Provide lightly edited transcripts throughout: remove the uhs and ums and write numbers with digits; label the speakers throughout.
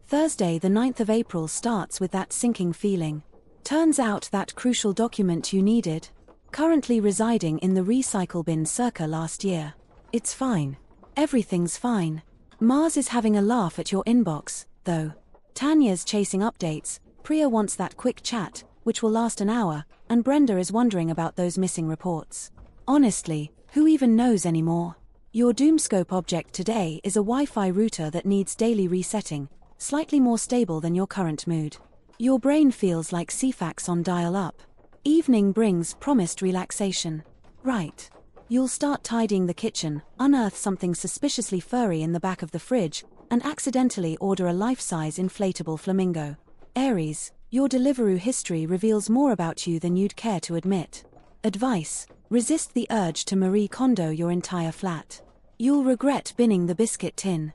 Speaker 1: Thursday, the 9th of April starts with that sinking feeling. Turns out that crucial document you needed, currently residing in the recycle bin circa last year. It's fine. Everything's fine. Mars is having a laugh at your inbox, though. Tanya's chasing updates, Priya wants that quick chat, which will last an hour, and Brenda is wondering about those missing reports. Honestly, who even knows anymore? Your Doomscope object today is a Wi-Fi router that needs daily resetting, slightly more stable than your current mood. Your brain feels like CFAX on dial-up. Evening brings promised relaxation. Right. You'll start tidying the kitchen, unearth something suspiciously furry in the back of the fridge, and accidentally order a life-size inflatable flamingo. Aries, your Deliveroo history reveals more about you than you'd care to admit. Advice: resist the urge to Marie Kondo your entire flat. You'll regret binning the biscuit tin.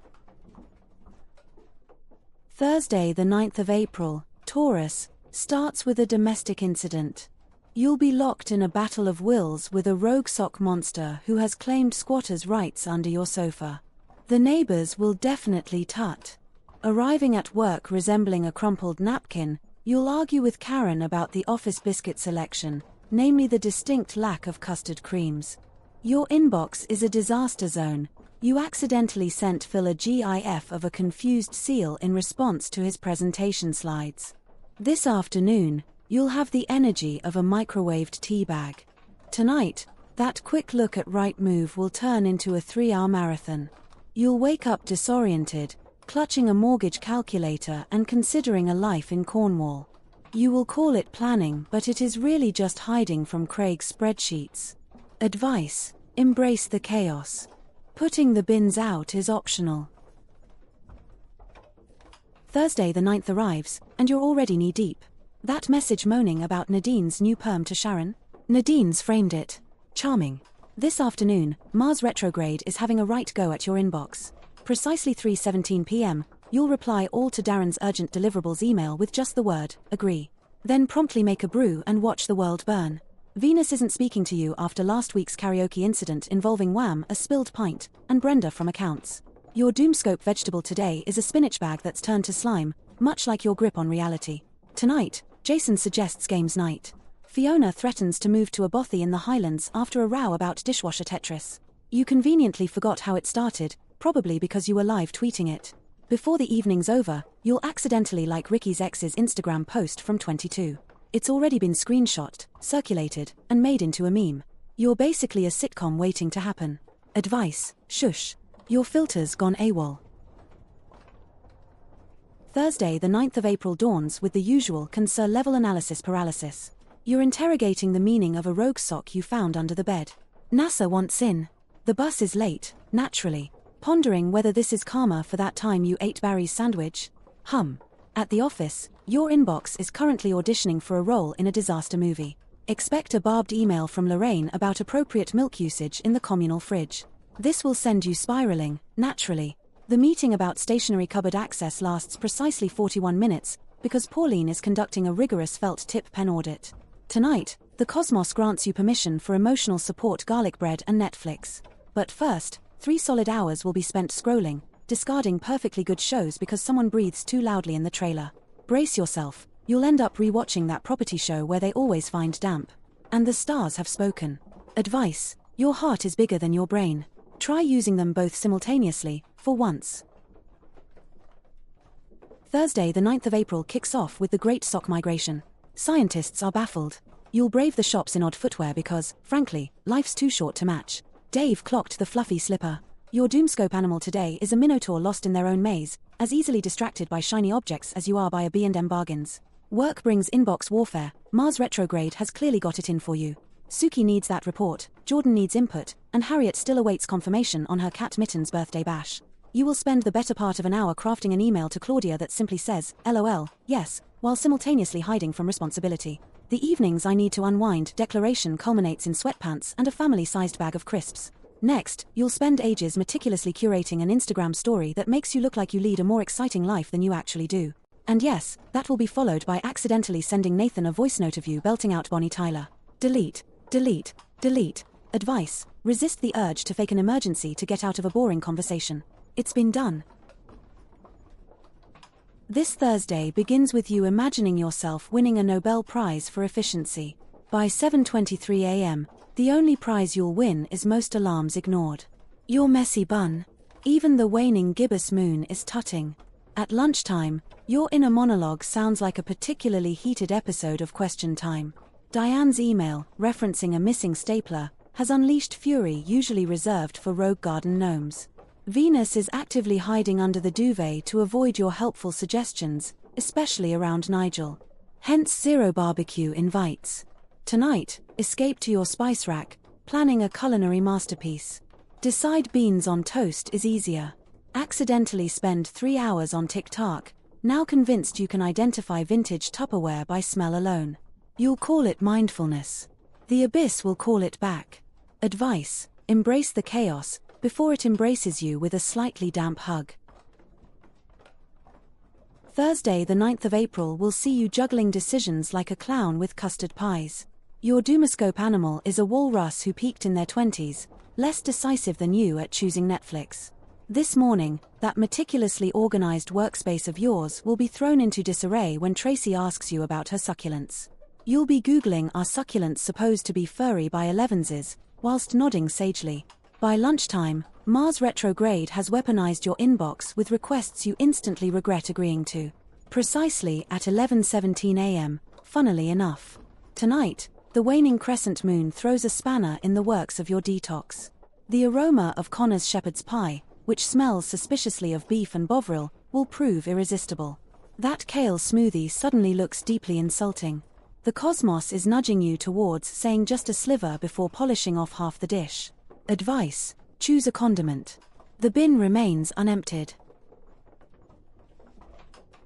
Speaker 1: Thursday, the 9th of April, Taurus, starts with a domestic incident. You'll be locked in a battle of wills with a rogue sock monster who has claimed squatters' rights under your sofa. The neighbors will definitely tut. Arriving at work resembling a crumpled napkin, you'll argue with Karen about the office biscuit selection, namely the distinct lack of custard creams. Your inbox is a disaster zone. You accidentally sent Phil a GIF of a confused seal in response to his presentation slides. This afternoon, you'll have the energy of a microwaved tea bag. Tonight, that quick look at Rightmove will turn into a 3-hour marathon. You'll wake up disoriented, clutching a mortgage calculator and considering a life in Cornwall. You will call it planning, but it is really just hiding from Craig's spreadsheets. Advice: embrace the chaos. Putting the bins out is optional. Thursday, the 9th arrives, and you're already knee-deep. That message moaning about Nadine's new perm to Sharon? Nadine's framed it. Charming. This afternoon, Mars retrograde is having a right go at your inbox. Precisely 3:17 p.m., you'll reply all to Darren's urgent deliverables email with just the word, agree. Then promptly make a brew and watch the world burn. Venus isn't speaking to you after last week's karaoke incident involving Wham, a spilled pint, and Brenda from accounts. Your Doomscope vegetable today is a spinach bag that's turned to slime, much like your grip on reality. Tonight, Jason suggests games night. Fiona threatens to move to a bothy in the Highlands after a row about dishwasher Tetris. You conveniently forgot how it started, probably because you were live tweeting it. Before the evening's over, you'll accidentally like Ricky's ex's Instagram post from 22. It's already been screenshot, circulated, and made into a meme. You're basically a sitcom waiting to happen. Advice: shush. Your filter's gone AWOL. Thursday, the 9th of April dawns with the usual concern-level analysis paralysis. You're interrogating the meaning of a rogue sock you found under the bed. NASA wants in. The bus is late, naturally. Pondering whether this is karma for that time you ate Barry's sandwich? At the office, your inbox is currently auditioning for a role in a disaster movie. Expect a barbed email from Lorraine about appropriate milk usage in the communal fridge. This will send you spiraling, naturally. The meeting about stationary cupboard access lasts precisely 41 minutes, because Pauline is conducting a rigorous felt tip pen audit. Tonight, the cosmos grants you permission for emotional support, garlic bread and Netflix. But first, 3 solid hours will be spent scrolling, discarding perfectly good shows because someone breathes too loudly in the trailer. Brace yourself, you'll end up re-watching that property show where they always find damp. And the stars have spoken. Advice: your heart is bigger than your brain. Try using them both simultaneously, for once. Thursday, the 9th of April kicks off with the Great Sock Migration. Scientists are baffled. You'll brave the shops in odd footwear because, frankly, life's too short to match. Dave clocked the fluffy slipper. Your Doomscope animal today is a minotaur lost in their own maze, as easily distracted by shiny objects as you are by a B&M bargains. Work brings inbox warfare. Mars retrograde has clearly got it in for you. Suki needs that report, Jordan needs input, and Harriet still awaits confirmation on her cat Mitten's birthday bash. You will spend the better part of an hour crafting an email to Claudia that simply says, LOL, yes, while simultaneously hiding from responsibility. The evenings I need to unwind declaration culminates in sweatpants and a family-sized bag of crisps. Next, you'll spend ages meticulously curating an Instagram story that makes you look like you lead a more exciting life than you actually do. And yes, that will be followed by accidentally sending Nathan a voice note of you belting out Bonnie Tyler. Delete, delete, delete. Advice: resist the urge to fake an emergency to get out of a boring conversation. It's been done. This Thursday begins with you imagining yourself winning a Nobel Prize for efficiency. By 7:23 a.m., the only prize you'll win is most alarms ignored. Your messy bun. Even the waning gibbous moon is tutting. At lunchtime, your inner monologue sounds like a particularly heated episode of Question Time. Diane's email, referencing a missing stapler, has unleashed fury usually reserved for rogue garden gnomes. Venus is actively hiding under the duvet to avoid your helpful suggestions, especially around Nigel. Hence zero barbecue invites. Tonight, escape to your spice rack, planning a culinary masterpiece. Decide beans on toast is easier. Accidentally spend 3 hours on TikTok, now convinced you can identify vintage Tupperware by smell alone. You'll call it mindfulness. The abyss will call it back. Advice: embrace the chaos before it embraces you with a slightly damp hug. Thursday, the 9th of April, will see you juggling decisions like a clown with custard pies. Your Doomoscope animal is a walrus who peaked in their 20s, less decisive than you at choosing Netflix. This morning, that meticulously organized workspace of yours will be thrown into disarray when Tracy asks you about her succulents. You'll be Googling "are succulents supposed to be furry by 11s?" whilst nodding sagely. By lunchtime, Mars retrograde has weaponized your inbox with requests you instantly regret agreeing to. Precisely at 11:17 a.m., funnily enough. Tonight, the waning crescent moon throws a spanner in the works of your detox. The aroma of Connor's shepherd's pie, which smells suspiciously of beef and bovril, will prove irresistible. That kale smoothie suddenly looks deeply insulting. The cosmos is nudging you towards saying just a sliver before polishing off half the dish. Advice: choose a condiment. The bin remains unemptied.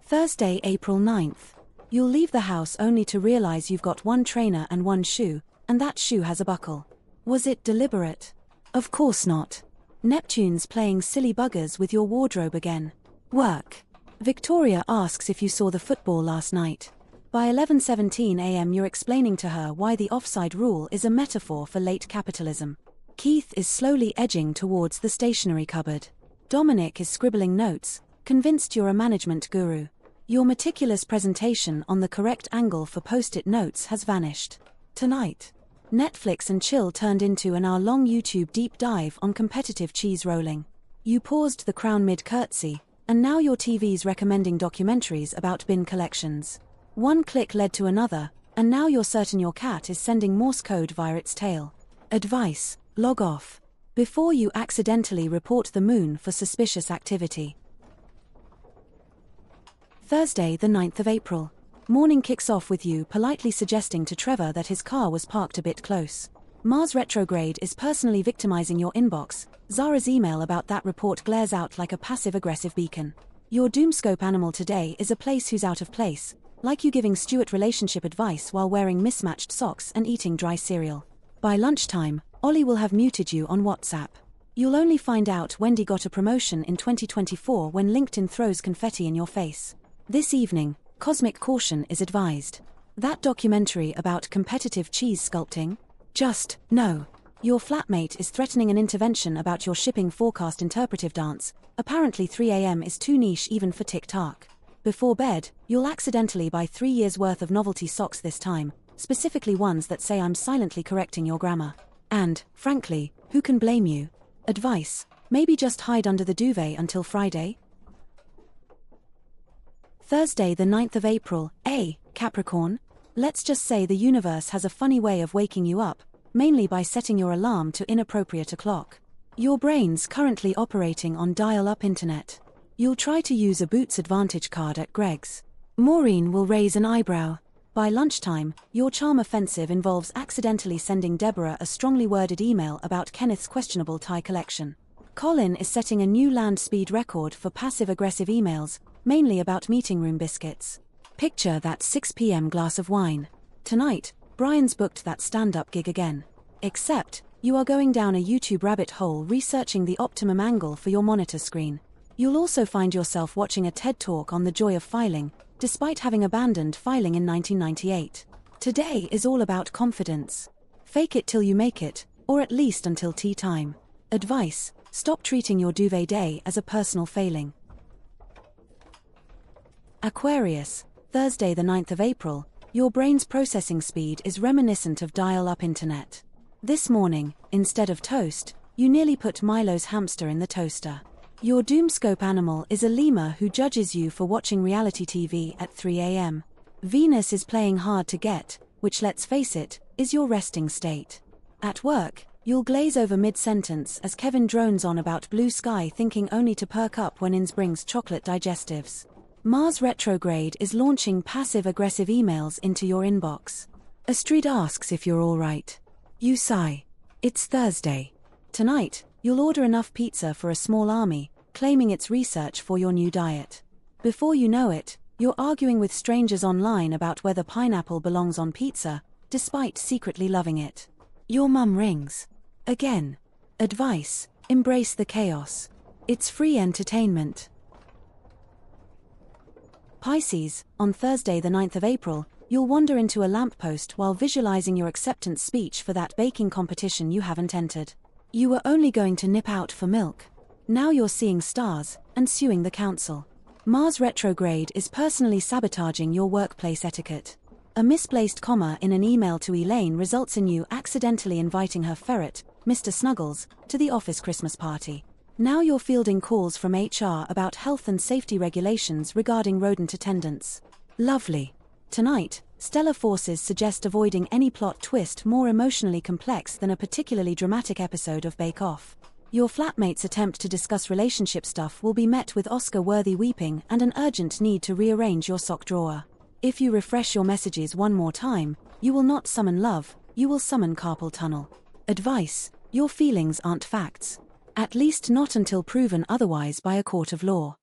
Speaker 1: Thursday, April 9th. You'll leave the house only to realize you've got one trainer and one shoe, and that shoe has a buckle. Was it deliberate? Of course not. Neptune's playing silly buggers with your wardrobe again. Work. Victoria asks if you saw the football last night. By 11:17 a.m. you're explaining to her why the offside rule is a metaphor for late capitalism. Keith is slowly edging towards the stationery cupboard. Dominic is scribbling notes, convinced you're a management guru. Your meticulous presentation on the correct angle for post-it notes has vanished. Tonight, Netflix and chill turned into an hour-long YouTube deep dive on competitive cheese rolling. You paused The Crown mid-curtsy, and now your TV's recommending documentaries about bin collections. One click led to another, and now you're certain your cat is sending Morse code via its tail. Advice: log off before you accidentally report the moon for suspicious activity. Thursday, the 9th of April. Morning kicks off with you politely suggesting to Trevor that his car was parked a bit close. Mars retrograde is personally victimizing your inbox. Zara's email about that report glares out like a passive-aggressive beacon. Your Doomscope animal today is a place who's out of place, like you giving Stuart relationship advice while wearing mismatched socks and eating dry cereal. By lunchtime, Ollie will have muted you on WhatsApp. You'll only find out Wendy got a promotion in 2024 when LinkedIn throws confetti in your face. This evening, cosmic caution is advised. That documentary about competitive cheese sculpting? Just no. Your flatmate is threatening an intervention about your shipping forecast interpretive dance. Apparently 3 a.m. is too niche even for TikTok. Before bed, you'll accidentally buy 3 years' worth of novelty socks this time, specifically ones that say "I'm silently correcting your grammar." And, frankly, who can blame you? Advice: maybe just hide under the duvet until Friday. Thursday, the 9th of April. Capricorn? Let's just say the universe has a funny way of waking you up, mainly by setting your alarm to inappropriate o'clock. Your brain's currently operating on dial-up internet. You'll try to use a Boots Advantage card at Greg's. Maureen will raise an eyebrow. By lunchtime, your charm offensive involves accidentally sending Deborah a strongly worded email about Kenneth's questionable tie collection. Colin is setting a new land speed record for passive-aggressive emails, mainly about meeting room biscuits. Picture that 6 p.m. glass of wine. Tonight, Brian's booked that stand-up gig again. Except, you are going down a YouTube rabbit hole researching the optimum angle for your monitor screen. You'll also find yourself watching a TED Talk on the joy of filing, despite having abandoned filing in 1998. Today is all about confidence. Fake it till you make it, or at least until tea time. Advice: stop treating your duvet day as a personal failing. Aquarius, Thursday the 9th of April, your brain's processing speed is reminiscent of dial-up internet. This morning, instead of toast, you nearly put Milo's hamster in the toaster. Your doomscope animal is a lemur who judges you for watching reality TV at 3 a.m. Venus is playing hard to get, which, let's face it, is your resting state. At work, you'll glaze over mid-sentence as Kevin drones on about blue sky, thinking only to perk up when Inns brings chocolate digestives. Mars retrograde is launching passive-aggressive emails into your inbox. Astrid asks if you're all right. You sigh. It's Thursday. Tonight, you'll order enough pizza for a small army, claiming it's research for your new diet. Before you know it, you're arguing with strangers online about whether pineapple belongs on pizza, despite secretly loving it. Your mum rings. Again. Advice: embrace the chaos. It's free entertainment. Pisces, on Thursday the 9th of April, you'll wander into a lamppost while visualizing your acceptance speech for that baking competition you haven't entered. You were only going to nip out for milk. Now you're seeing stars and suing the council. Mars retrograde is personally sabotaging your workplace etiquette. A misplaced comma in an email to Elaine results in you accidentally inviting her ferret, Mr. Snuggles, to the office Christmas party. Now you're fielding calls from HR about health and safety regulations regarding rodent attendance. Lovely. Tonight, stellar forces suggest avoiding any plot twist more emotionally complex than a particularly dramatic episode of Bake Off. Your flatmate's attempt to discuss relationship stuff will be met with Oscar-worthy weeping and an urgent need to rearrange your sock drawer. If you refresh your messages one more time, you will not summon love, you will summon carpal tunnel. Advice: your feelings aren't facts. At least not until proven otherwise by a court of law.